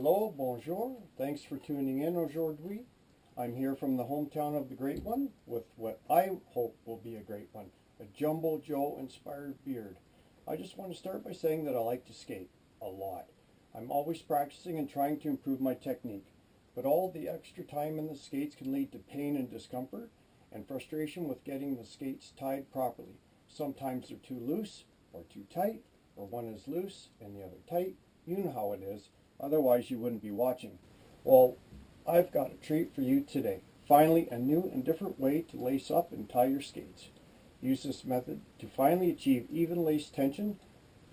Hello, bonjour. Thanks for tuning in aujourd'hui. I'm here from the hometown of the Great One with what I hope will be a great one, a Jumbo Joe inspired beard. I just want to start by saying that I like to skate a lot. I'm always practicing and trying to improve my technique, but all the extra time in the skates can lead to pain and discomfort and frustration with getting the skates tied properly. Sometimes they're too loose or too tight, or one is loose and the other tight. You know how it is. Otherwise, you wouldn't be watching. Well, I've got a treat for you today. Finally, a new and different way to lace up and tie your skates. Use this method to finally achieve even lace tension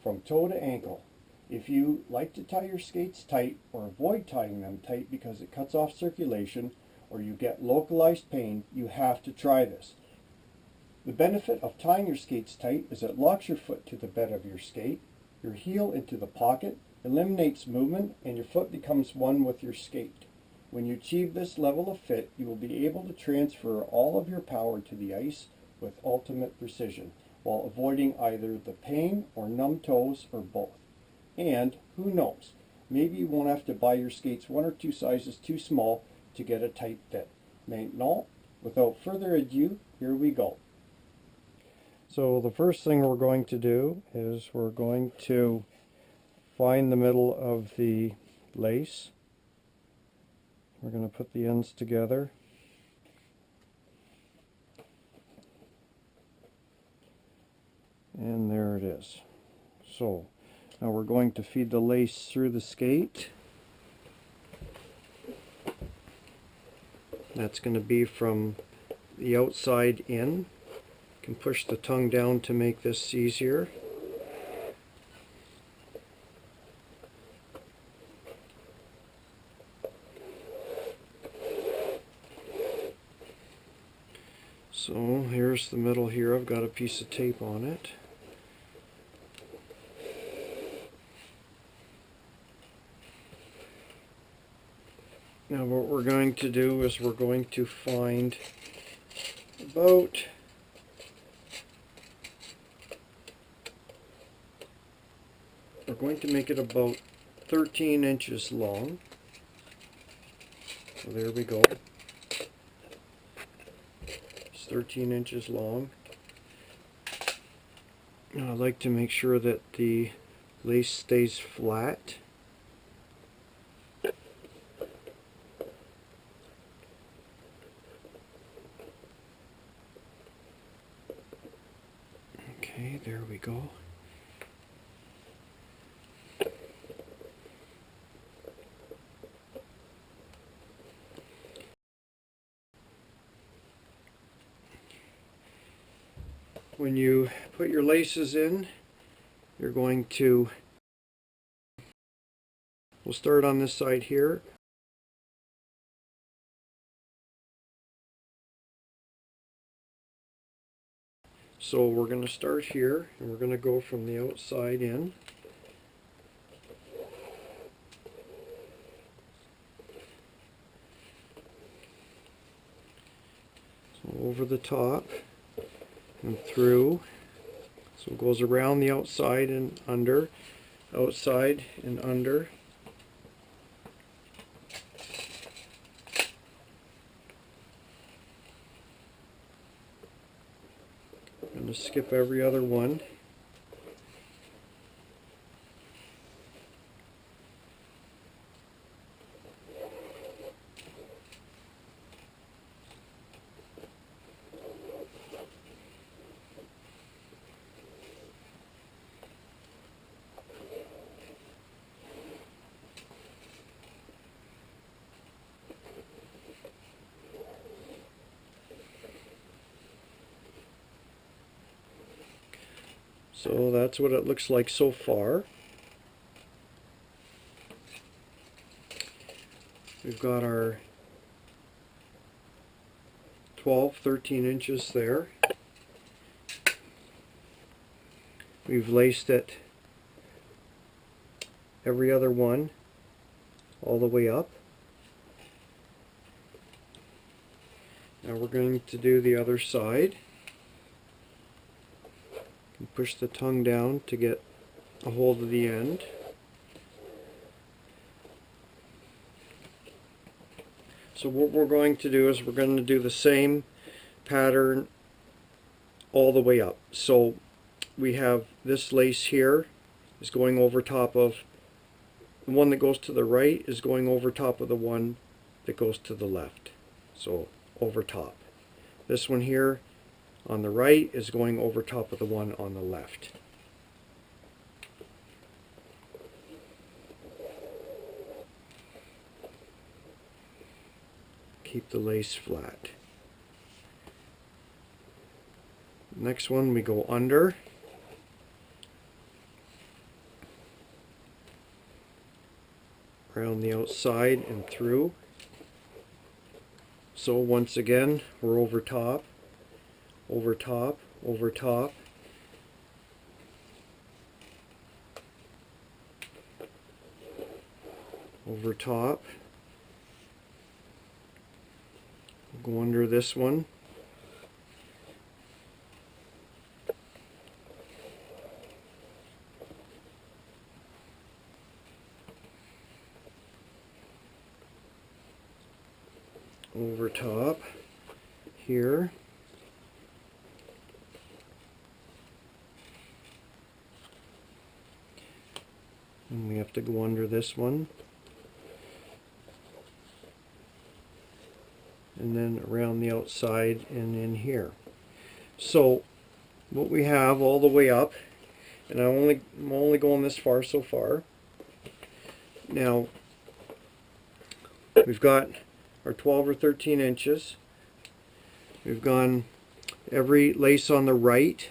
from toe to ankle. If you like to tie your skates tight or avoid tying them tight because it cuts off circulation or you get localized pain, you have to try this. The benefit of tying your skates tight is it locks your foot to the bed of your skate, your heel into the pocket, eliminates movement, and your foot becomes one with your skate. When you achieve this level of fit, you will be able to transfer all of your power to the ice with ultimate precision, while avoiding either the pain or numb toes or both. And, who knows, maybe you won't have to buy your skates one or two sizes too small to get a tight fit. Maintenant, without further ado, here we go. So the first thing we're going to do is we're going to find the middle of the lace. We're going to put the ends together. And there it is. So now we're going to feed the lace through the skate. That's going to be from the outside in. You can push the tongue down to make this easier. So here's the middle here. I've got a piece of tape on it. Now what we're going to do is we're going to find about we're going to make it about 13 inches long. So there we go. 13 inches long. Now I like to make sure that the lace stays flat. Okay, there we go. When you put your laces in, you're going to, we'll start on this side here. So we're going to start here, and we're going to go from the outside in. So over the top and through. So it goes around the outside and under, outside and under. I'm going to skip every other one. So that's what it looks like so far. We've got our 13 inches there. We've laced it every other one all the way up. Now we're going to do the other side. And push the tongue down to get a hold of the end. So what we're going to do is we're going to do the same pattern all the way up. So we have this lace here is going over top of the one that goes to the right is going over top of the one that goes to the left. So over top. This one here on the right is going over top of the one on the left. Keep the lace flat. Next one we go under. Around the outside and through. So once again we're over top, over top, over top. Over top. We'll go under this one. Over top here. And we have to go under this one. And then around the outside and in here. So what we have all the way up, and I'm only going this far so far. Now we've got our 12 or 13 inches. We've gone, every lace on the right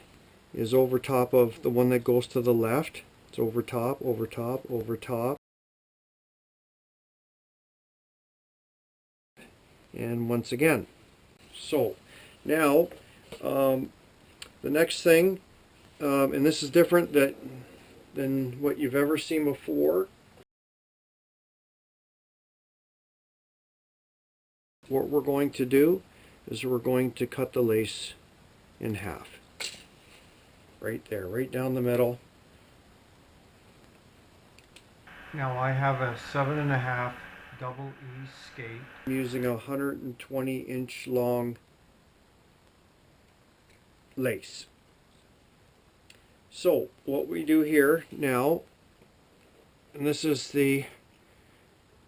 is over top of the one that goes to the left. It's over top, over top, over top. And once again. So now the next thing, and this is different than what you've ever seen before. What we're going to do is we're going to cut the lace in half. Right there, right down the middle. Now I have a 7.5 double E skate. I'm using a 120-inch long lace. So what we do here now, and this is the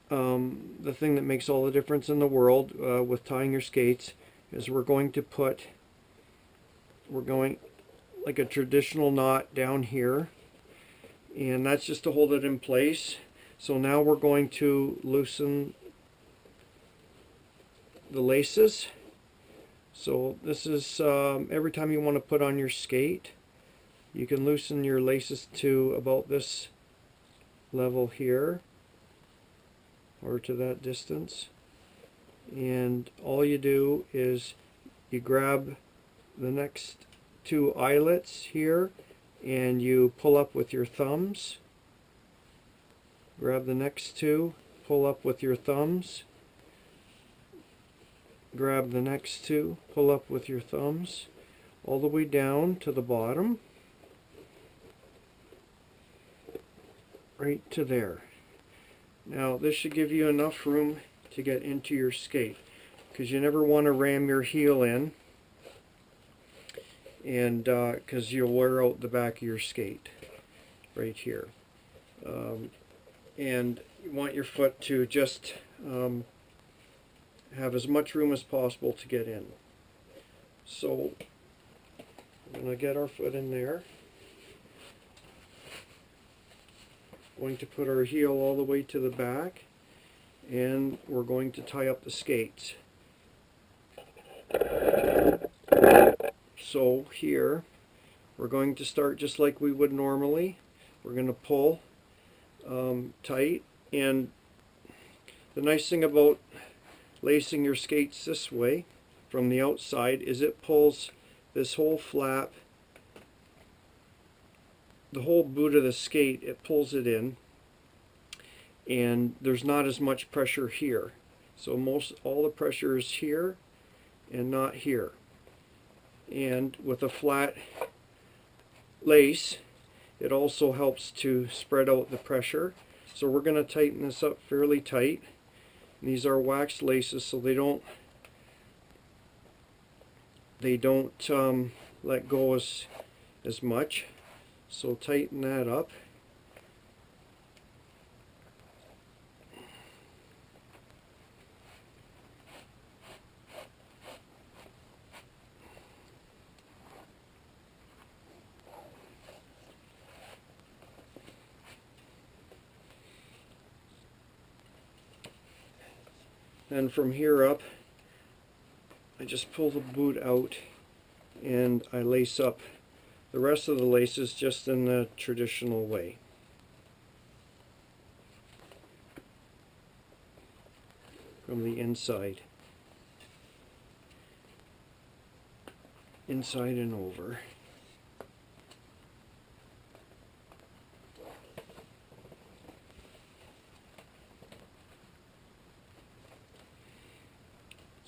thing that makes all the difference in the world with tying your skates, is we're going like a traditional knot down here, and that's just to hold it in place. So now we're going to loosen the laces. So this is every time you want to put on your skate, you can loosen your laces to about this level here, or to that distance, and all you do is you grab the next two eyelets here and you pull up with your thumbs. Grab the next two, pull up with your thumbs. Grab the next two, pull up with your thumbs, all the way down to the bottom, right to there. Now this should give you enough room to get into your skate, because you never want to ram your heel in, and because you'll wear out the back of your skate right here. And you want your foot to just have as much room as possible to get in. So we're going to get our foot in there. Going to put our heel all the way to the back, and we're going to tie up the skates. So here we're going to start just like we would normally. We're going to pull tight, and the nice thing about lacing your skates this way from the outside is it pulls this whole flap, the whole boot of the skate, it pulls it in, and there's not as much pressure here. So all the pressure is here and not here. And with a flat lace, it also helps to spread out the pressure. So we're going to tighten this up fairly tight. These are wax laces, so they don't let go as much. So tighten that up. Then from here up, I just pull the boot out and I lace up the rest of the laces just in the traditional way. From the inside and over.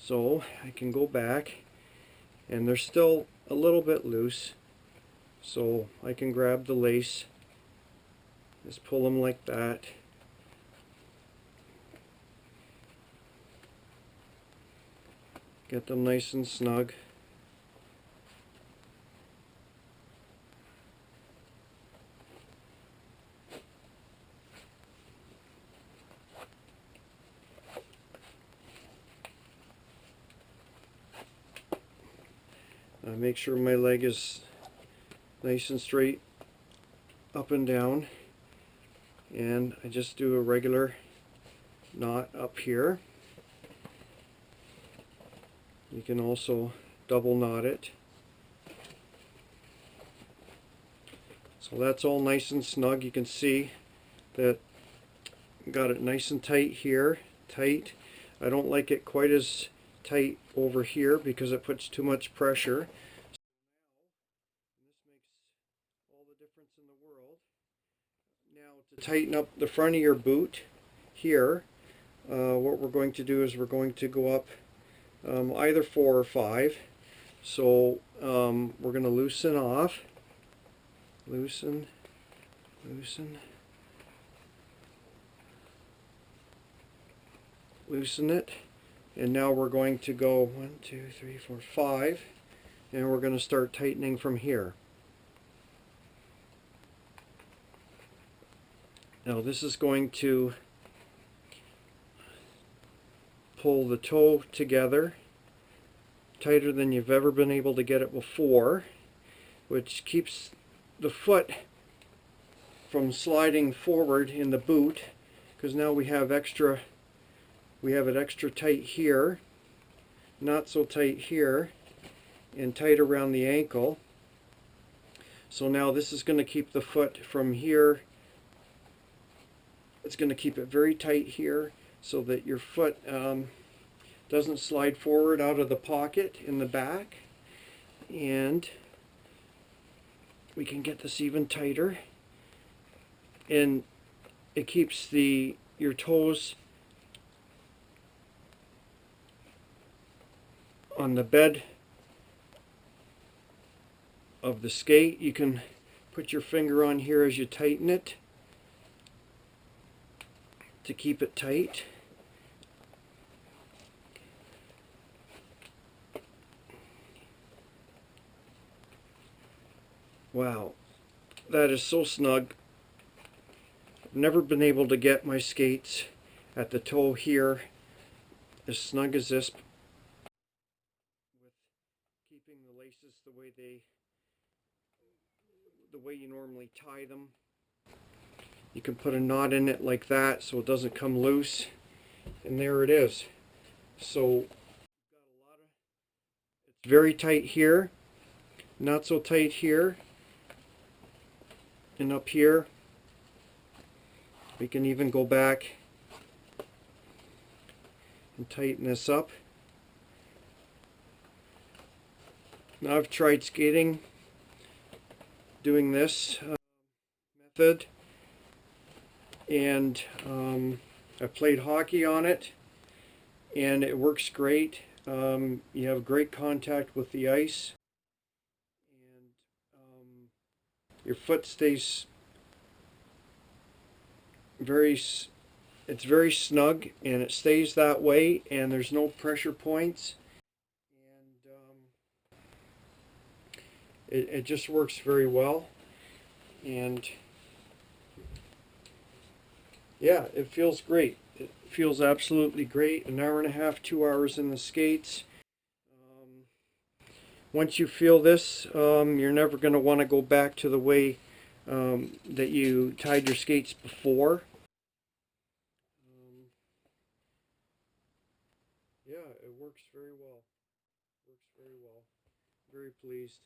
So I can go back, and they're still a little bit loose, so I can grab the lace, just pull them like that. Get them nice and snug. Make sure my leg is nice and straight up and down, and I just do a regular knot up here. You can also double knot it. So that's all nice and snug. You can see that got it nice and tight here, tight. I don't like it quite as tight over here because it puts too much pressure. This makes all the difference in the world. Now to tighten up the front of your boot here, what we're going to do is we're going to go up either 4 or 5. So we're going to loosen off, loosen, loosen it, and now we're going to go 1, 2, 3, 4, 5, and we're going to start tightening from here. Now this is going to pull the toe together tighter than you've ever been able to get it before, which keeps the foot from sliding forward in the boot, because now we have it extra tight here, not so tight here, and tight around the ankle. So now this is going to keep the foot from here. It's going to keep it very tight here so that your foot doesn't slide forward out of the pocket in the back. And we can get this even tighter, and it keeps your toes on the bed of the skate. You can put your finger on here as you tighten it to keep it tight. Wow, that is so snug. I've never been able to get my skates at the toe here as snug as this, with keeping the laces the way you normally tie them. You can put a knot in it like that so it doesn't come loose, and there it is. So it's very tight here, not so tight here, and up here. We can even go back and tighten this up. Now I've tried skating doing this method, and I've played hockey on it, and it works great. You have great contact with the ice, and your foot stays very It's very snug and it stays that way, and there's no pressure points, and it just works very well. And yeah, it feels great. It feels absolutely great. An hour and a half, 2 hours in the skates. Once you feel this, you're never going to want to go back to the way that you tied your skates before. Yeah, it works very well. Works very well. Very pleased.